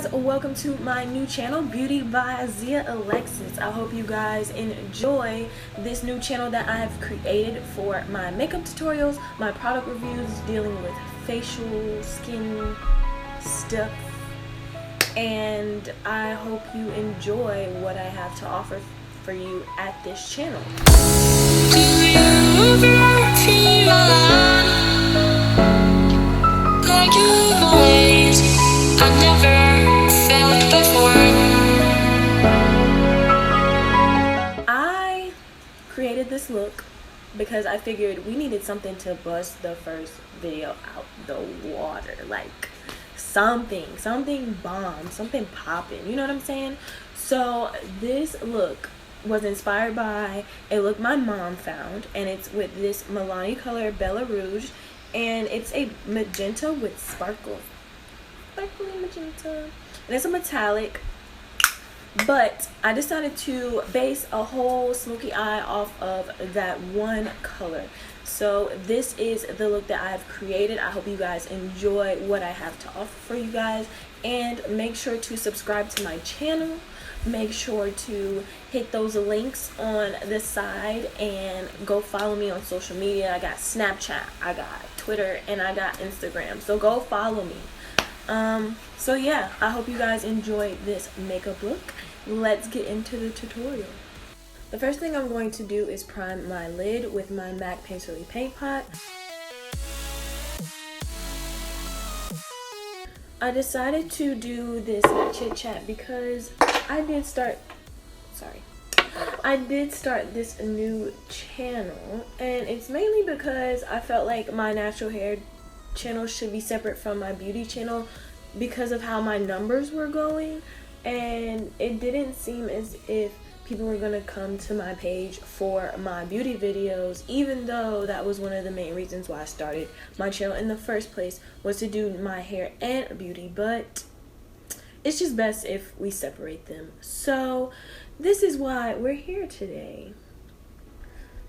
guys, welcome to my new channel, Beauty by Zia Alexis. I hope you guys enjoy this new channel that I have created for my makeup tutorials, my product reviews dealing with facial, skin stuff, and I hope you enjoy what I have to offer for you at this channel. I created this look because I figured we needed something to bust the first video out the water, like something bomb, something popping, you know what I'm saying? So this look was inspired by a look my mom found, and it's with this Milani color, Bella Rouge, and it's a magenta with sparkly magenta, and it's a metallic, but I decided to base a whole smoky eye off of that one color. So this is the look that I've created. I hope you guys enjoy what I have to offer for you guys, and make sure to subscribe to my channel. Make sure to hit those links on the side and go follow me on social media. I got Snapchat, I got Twitter, and I got Instagram, so go follow me. So yeah, I hope you guys enjoy this makeup look. Let's get into the tutorial. The first thing I'm going to do is prime my lid with my MAC Painterly Paint Pot. I decided to do this chit chat because I did start this new channel, and it's mainly because I felt like my natural hair channel should be separate from my beauty channel because of how my numbers were going, and it didn't seem as if people were gonna come to my page for my beauty videos, even though that was one of the main reasons why I started my channel in the first place, was to do my hair and beauty. But it's just best if we separate them, so this is why we're here today.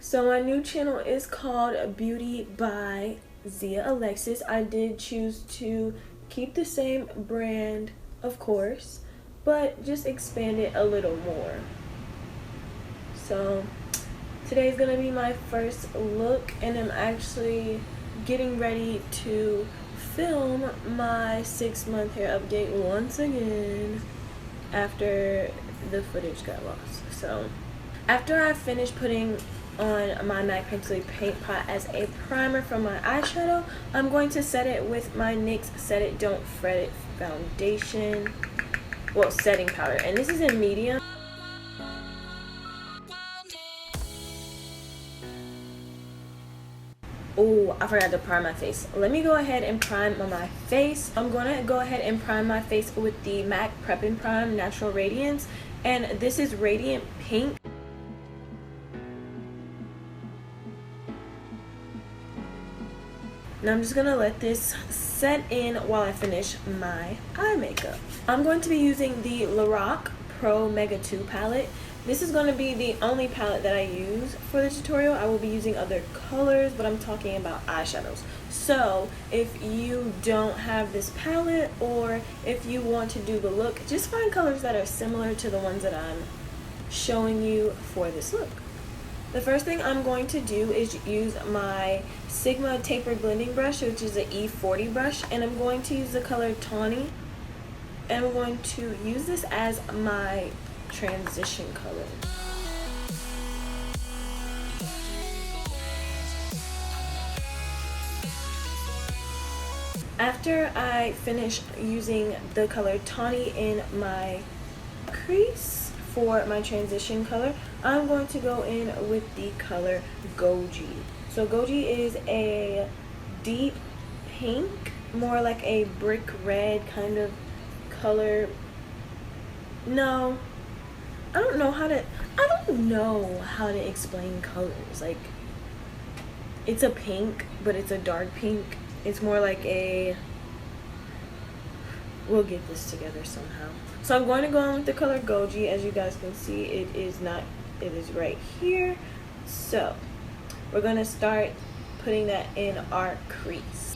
So my new channel is called Beauty by Zia Alexis. I did choose to keep the same brand, of course, but just expand it a little more. So today's gonna be my first look, and I'm actually getting ready to film my 6-month hair update once again after the footage got lost. So after I finish putting on my MAC Painterly Paint Pot as a primer for my eyeshadow, I'm going to set it with my NYX Set It Don't Fret It foundation, well, setting powder, and this is in medium. Oh, I forgot to prime my face. Let me go ahead and prime my face. I'm gonna go ahead and prime my face with the MAC Prep and Prime Natural Radiance, and this is Radiant Pink. Now I'm just gonna let this set in while I finish my eye makeup. I'm going to be using the Lorac Pro Mega 2 palette. This is going to be the only palette that I use for the tutorial. I will be using other colors, but I'm talking about eyeshadows. So if you don't have this palette, or if you want to do the look, just find colors that are similar to the ones that I'm showing you for this look. The first thing I'm going to do is use my Sigma Tapered Blending Brush, which is an E40 brush, and I'm going to use the color Tawny, and I'm going to use this as my transition color. After I finish using the color Tawny in my crease for my transition color, I'm going to go in with the color Goji. So Goji is a deep pink, more like a brick red kind of color. No, I don't know how to explain colors. Like, it's a pink, but it's a dark pink. It's more like a, we'll get this together somehow. So I'm going to go in with the color Goji. As you guys can see, it is right here. So we're going to start putting that in our crease.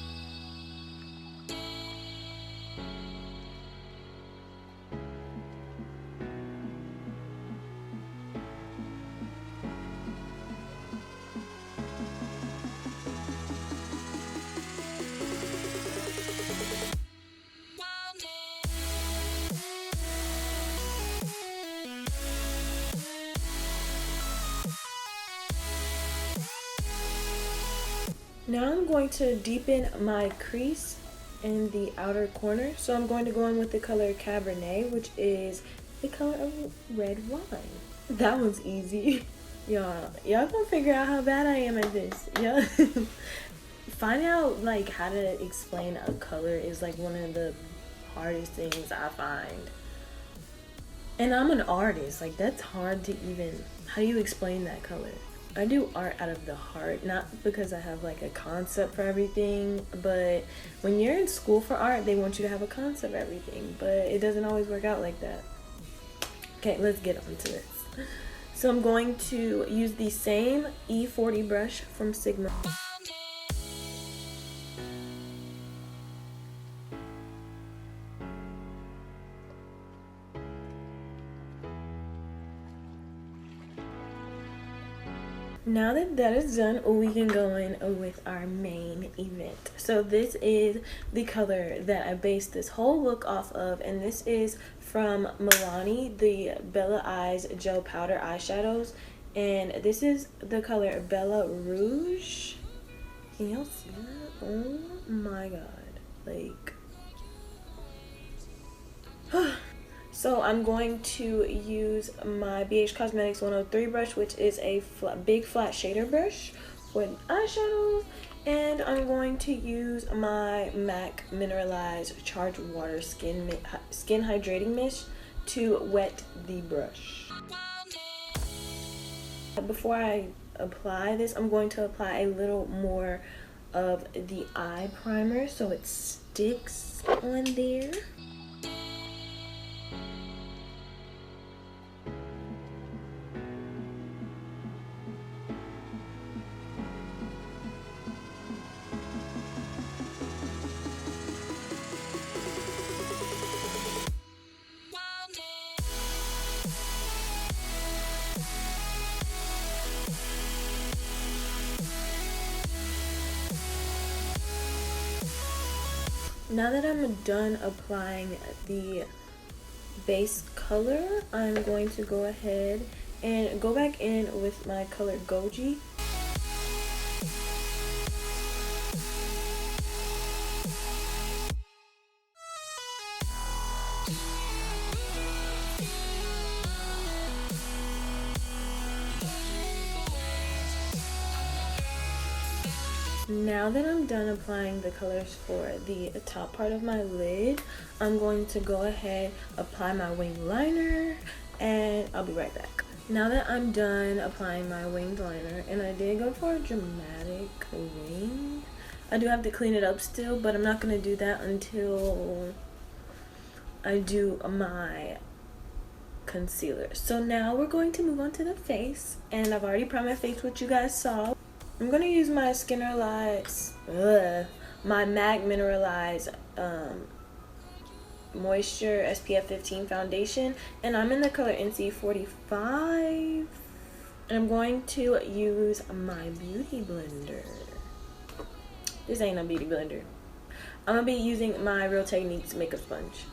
Now I'm going to deepen my crease in the outer corner. So I'm going to go in with the color Cabernet, which is the color of red wine. That one's easy. Y'all gonna figure out how bad I am at this. Yeah. Finding out like how to explain a color is like one of the hardest things I find. And I'm an artist, like that's hard to even, how do you explain that color? I do art out of the heart, not because I have like a concept for everything, but when you're in school for art, they want you to have a concept for everything, but it doesn't always work out like that. Okay, let's get on to this. So I'm going to use the same E40 brush from Sigma. Now that that is done, we can go in with our main event. So this is the color that I based this whole look off of, and this is from Milani, the Bella Eyes Gel Powder Eyeshadows, and this is the color Bella Rouge. Can y'all see that? Oh my god, like so I'm going to use my BH Cosmetics 103 brush, which is a big flat shader brush for eyeshadows, and I'm going to use my MAC Mineralized Charged Water Skin Hydrating Mist to wet the brush. Before I apply this, I'm going to apply a little more of the eye primer so it sticks on there. Now that I'm done applying the base color, I'm going to go ahead and go back in with my color Goji. Now that I'm done applying the colors for the top part of my lid, I'm going to go ahead, apply my wing liner, and I'll be right back. Now that I'm done applying my winged liner, and I did go for a dramatic wing, I do have to clean it up still, but I'm not going to do that until I do my concealer. So now we're going to move on to the face, and I've already primed my face, which you guys saw. I'm going to use my my MAC Mineralized Moisture SPF 15 foundation, and I'm in the color NC45, and I'm going to use my beauty blender. This ain't a beauty blender. I'm going to be using my Real Techniques makeup sponge.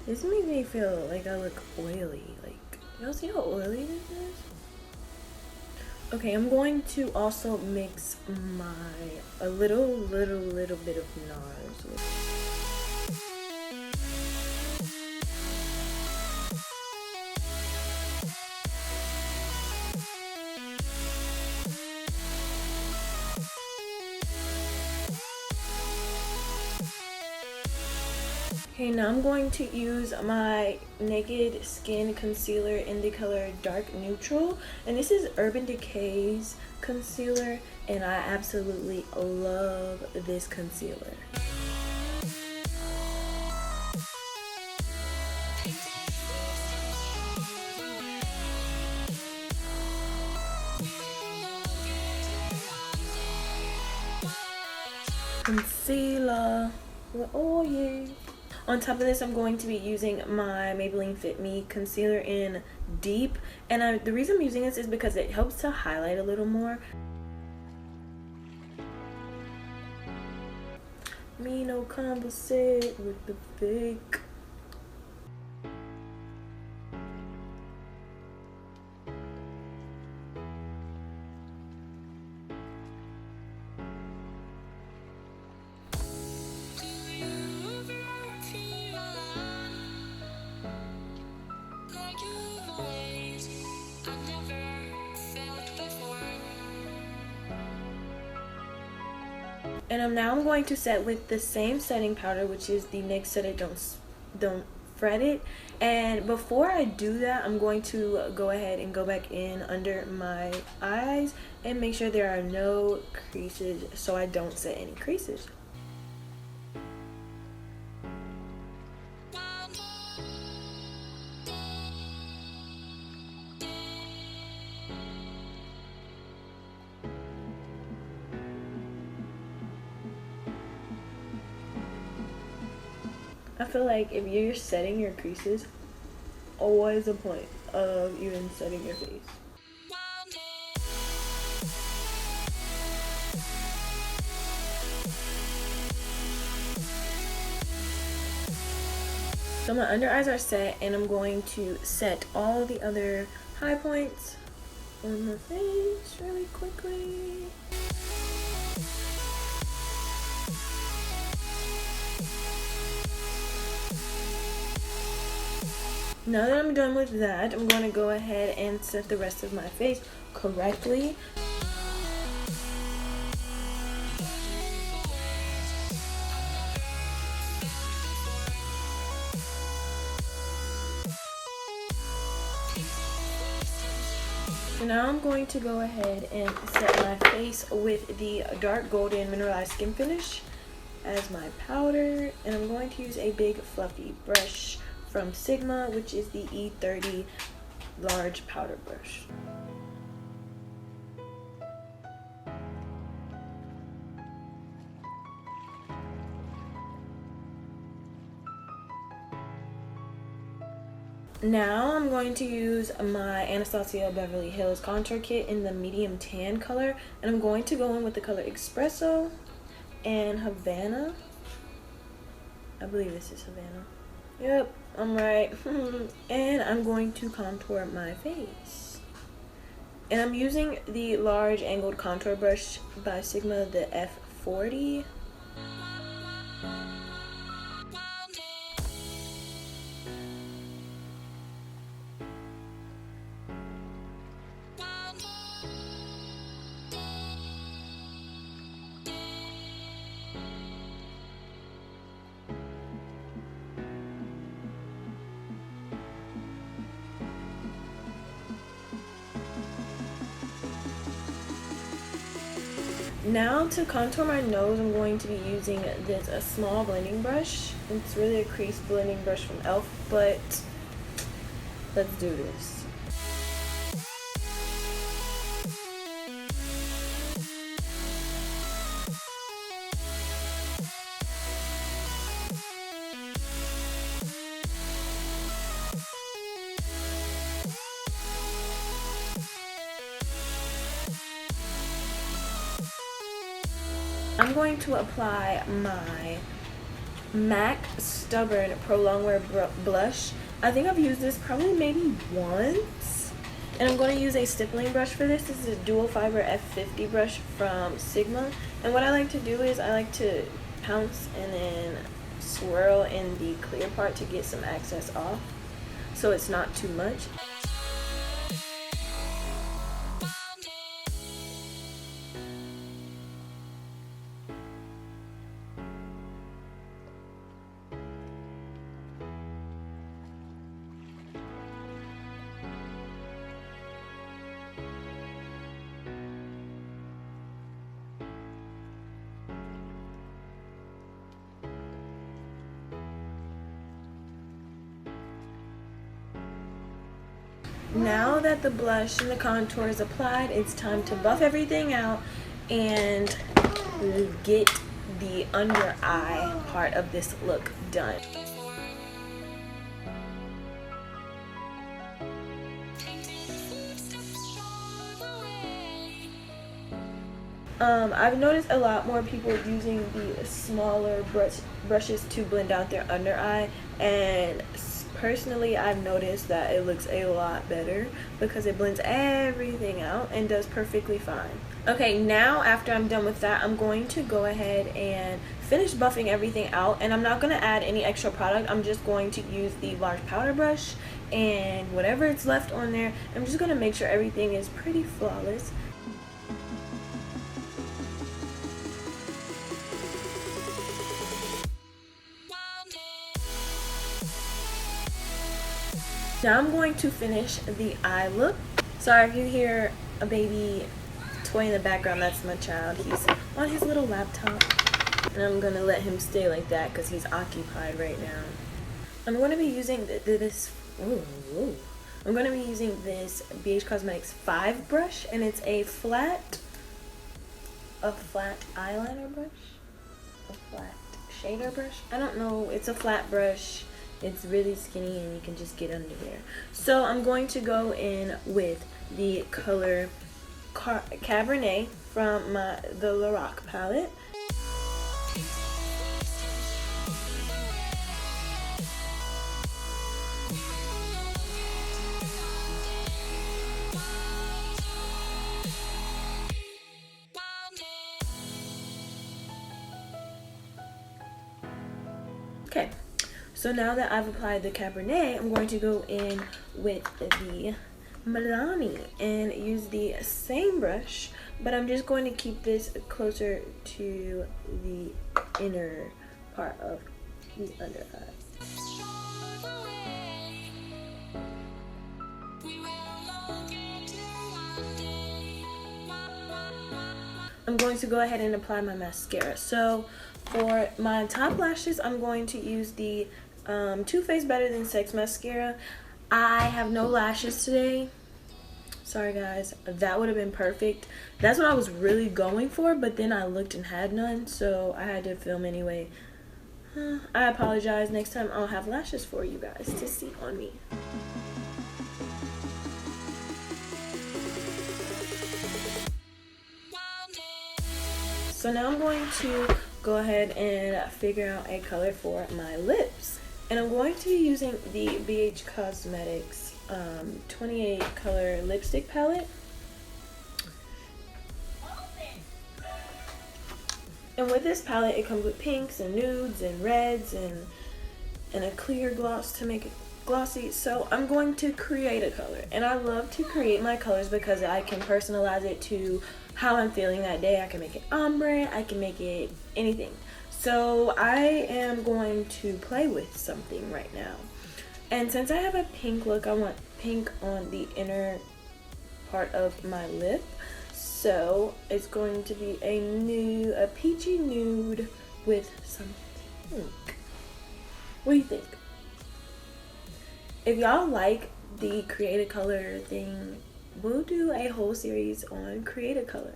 This makes me feel like I look oily. Like, y'all see how oily this is? Okay, I'm going to also mix a little bit of NARS with. Okay, now I'm going to use my Naked Skin Concealer in the color Dark Neutral. And this is Urban Decay's concealer, and I absolutely love this concealer. concealer. Oh yeah. On top of this, I'm going to be using my Maybelline Fit Me concealer in Deep, and the reason I'm using this is because it helps to highlight a little more. Me no conversate with the fake. And I'm going to set with the same setting powder, which is the NYX Set It Don't Fret It. And before I do that, I'm going to go ahead and go back in under my eyes and make sure there are no creases so I don't set any creases. I feel like if you're setting your creases, what is the point of even setting your face? So my under eyes are set, and I'm going to set all the other high points on my face really quickly. Now that I'm done with that, I'm going to go ahead and set the rest of my face correctly. So now I'm going to go ahead and set my face with the dark golden mineralized skin finish as my powder, and I'm going to use a big fluffy brush from Sigma, which is the E30 large powder brush. Now I'm going to use my Anastasia Beverly Hills contour kit in the medium tan color, and I'm going to go in with the color Espresso and Havana. I believe this is Havana. Yep, I'm right. And I'm going to contour my face. And I'm using the large angled contour brush by Sigma, the F40. Now to contour my nose, I'm going to be using a small blending brush. It's really a crease blending brush from e.l.f., but let's do this. I'm going to apply my MAC Stubborn Pro Longwear blush. I think I've used this probably maybe once. And I'm going to use a stippling brush for this. This is a dual fiber F50 brush from Sigma. And what I like to do is I like to pounce and then swirl in the clear part to get some excess off, so it's not too much. Now that the blush and the contour is applied, it's time to buff everything out and get the under eye part of this look done. I've noticed a lot more people using the smaller brushes to blend out their under eye, and personally I've noticed that it looks a lot better because it blends everything out and does perfectly fine. Okay, now after I'm done with that, I'm going to go ahead and finish buffing everything out, and I'm not going to add any extra product. I'm just going to use the large powder brush and whatever it's left on there. I'm just going to make sure everything is pretty flawless. Now I'm going to finish the eye look. Sorry if you hear a baby toy in the background, that's my child. He's on his little laptop, and I'm gonna let him stay like that because he's occupied right now. I'm going to be using I'm going to be using this BH Cosmetics 5 brush, and it's a flat eyeliner brush, a flat shader brush. I don't know, it's a flat brush. It's really skinny and you can just get under there. So I'm going to go in with the color Cabernet from the Lorac palette. Okay. So now that I've applied the Cabernet, I'm going to go in with the Milani and use the same brush, but I'm just going to keep this closer to the inner part of the under eye. I'm going to go ahead and apply my mascara. So for my top lashes, I'm going to use the Too Faced Better Than Sex mascara. I have no lashes today. Sorry guys, that would have been perfect. That's what I was really going for, but then I looked and had none, so I had to film anyway. I apologize. Next time I'll have lashes for you guys to see on me. So now I'm going to go ahead and figure out a color for my lips. And I'm going to be using the BH Cosmetics 28 color lipstick palette. And with this palette, it comes with pinks and nudes and reds and a clear gloss to make it glossy. So I'm going to create a color. And I love to create my colors because I can personalize it to how I'm feeling that day. I can make it ombre, I can make it anything. So I am going to play with something right now. And since I have a pink look, I want pink on the inner part of my lip. So it's going to be a peachy nude with some pink. What do you think? If y'all like the create a color thing, we'll do a whole series on create a color.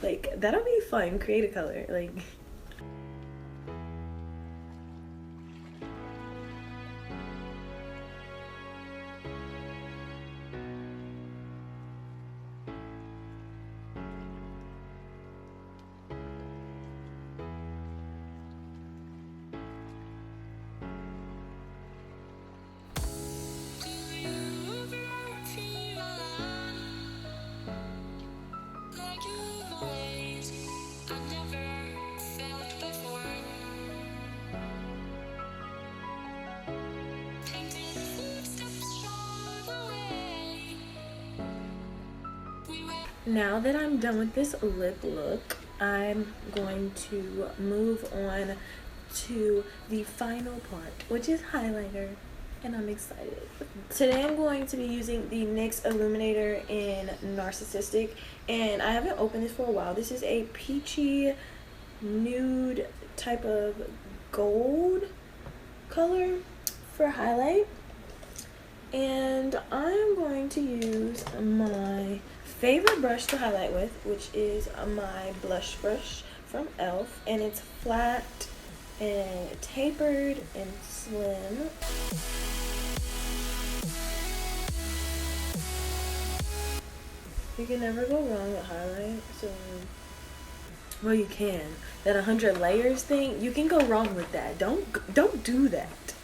Like, that'll be fun. Create a color. Like, now that I'm done with this lip look, I'm going to move on to the final part, which is highlighter, and I'm excited. Today I'm going to be using the NYX Illuminator in Narcissistic, and I haven't opened this for a while. This is a peachy nude type of gold color for highlight, and I'm going to use my favorite brush to highlight with, which is my blush brush from Elf, and it's flat and tapered and slim. You can never go wrong with highlight. So, well, you can. That 100 layers thing, you can go wrong with that. Don't do that.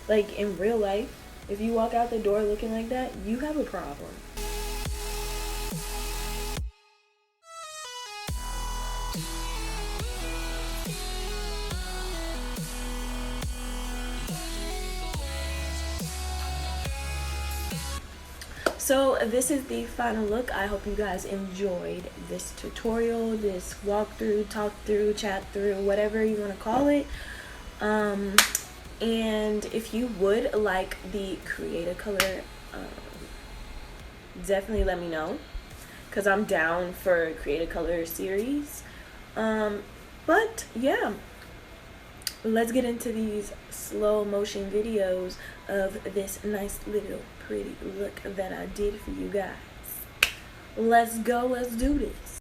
Like in real life, if you walk out the door looking like that, you have a problem. So this is the final look. I hope you guys enjoyed this tutorial, this walkthrough, talk through, chat through, whatever you want to call it. And if you would like the create a color, definitely let me know, because I'm down for a create a color series. But yeah, let's get into these slow motion videos of this nice little pretty look that I did for you guys. Let's go, let's do this.